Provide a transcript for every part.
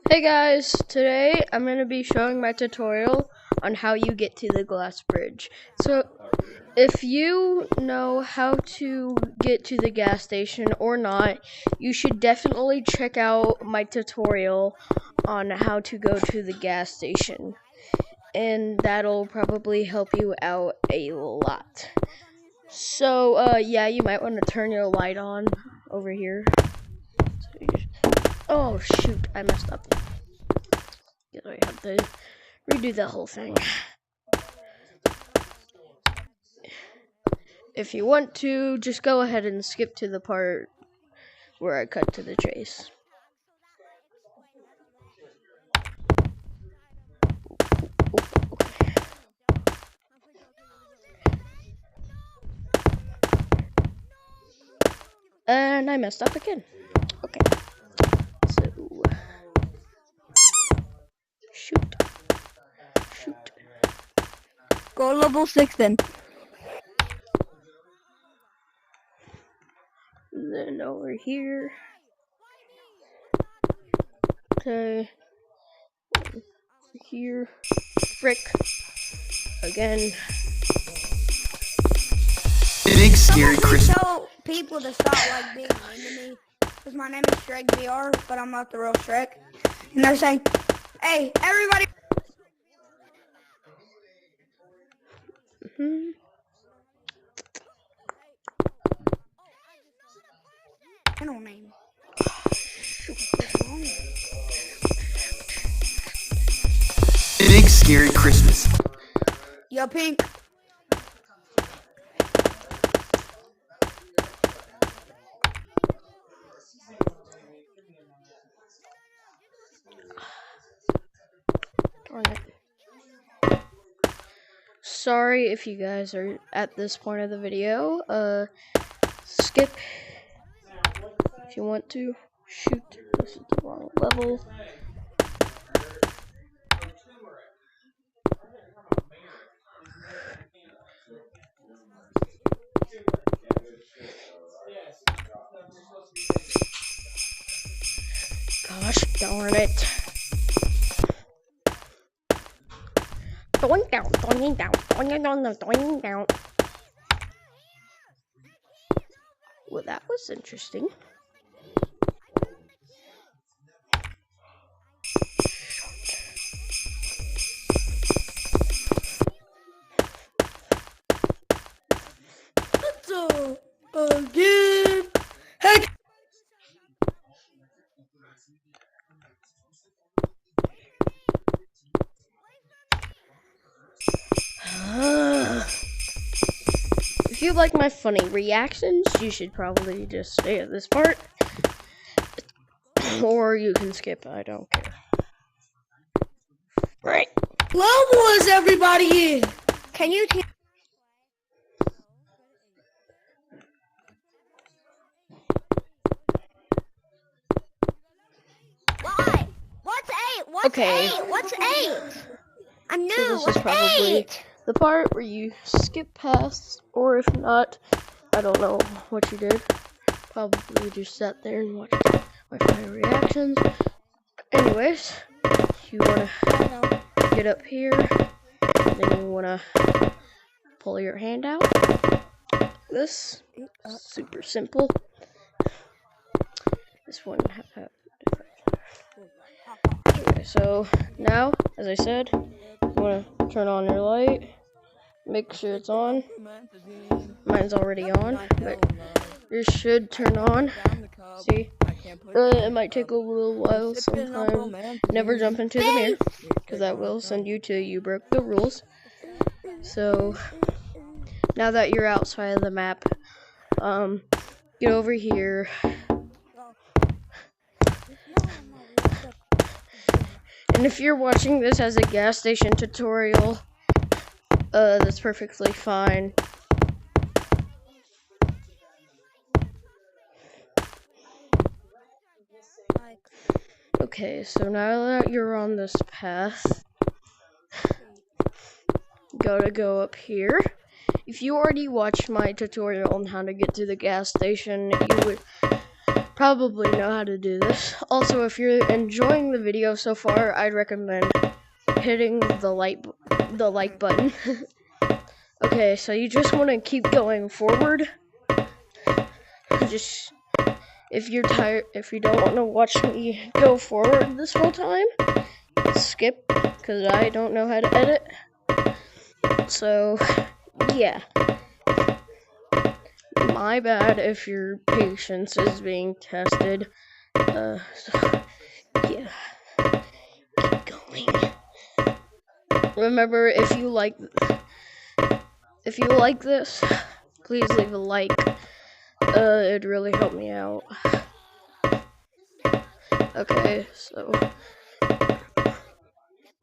Hey guys, today I'm going to be showing my tutorial on how you get to the glass bridge. So if you know how to get to the gas station or not, you should definitely check out my tutorial on how to go to the gas station. And that'll probably help you out a lot. So yeah, you might want to turn your light on over here. Oh shoot, I messed up. I have to redo the whole thing. If you want to, just go ahead and skip to the part where I cut to the chase. And I messed up again. Okay. So shoot. Go level 6 then. Then over here. Okay. Over here. Frick. Again. Big scary Christmas. Tell people to stop being mean to me, because my name is Shrek VR, but I'm not the real Shrek. And they're saying, "Hey, everybody." Channel name. Big scary Christmas. Yo, Pink. Darn it. Sorry if you guys are at this point of the video. Skip if you want to. Shoot, this is the wrong level. Gosh darn it. Doing down. Well, that was interesting. Again. Hey. If you like my funny reactions, you should probably just stay at this part. Or you can skip, I don't care. Right. Level is everybody in? Can you tell? Why? What's 8? What's Okay. 8? What's 8? I'm new. So this What's is probably 8? the part where you skip past, or if not, I don't know what you did. Probably just sat there and watched my funny reactions. Anyways, you wanna get up here, then you wanna pull your hand out. This super simple. This one okay, so now, as I said, you wanna turn on your light. Make sure it's on. Mine's already on, but yours should turn on. See? It might take a little while sometime. Never jump into the mirror, because that will send you to you broke the rules. So, now that you're outside of the map, get over here. And if you're watching this as a gas station tutorial, that's perfectly fine. Okay, so now that you're on this path, gotta go up here. If you already watched my tutorial on how to get to the gas station, you would probably know how to do this. Also, if you're enjoying the video so far, I'd recommend hitting the like button. Okay, so you just want to keep going forward. Just, if you're tired, if you don't want to watch me go forward this whole time, skip, because I don't know how to edit. So, yeah. My bad if your patience is being tested. So, yeah. Keep going. Remember, if you like this, please leave a like. It'd really help me out. Okay, so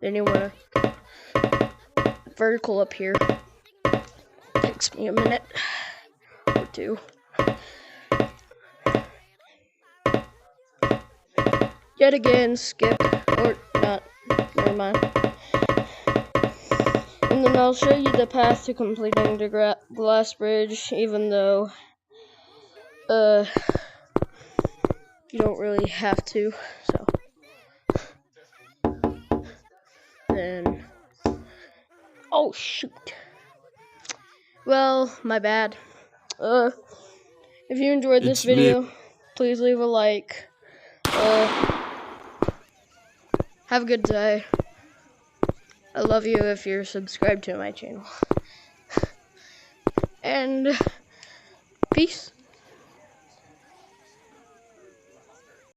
then you wanna vertical up here. Takes me a minute or two. Yet again, skip or not. Never mind. And then I'll show you the path to completing the glass bridge, even though you don't really have to. So then, oh shoot. Well, my bad. If you enjoyed this video, please leave a like. Have a good day. I love you if you're subscribed to my channel. And peace.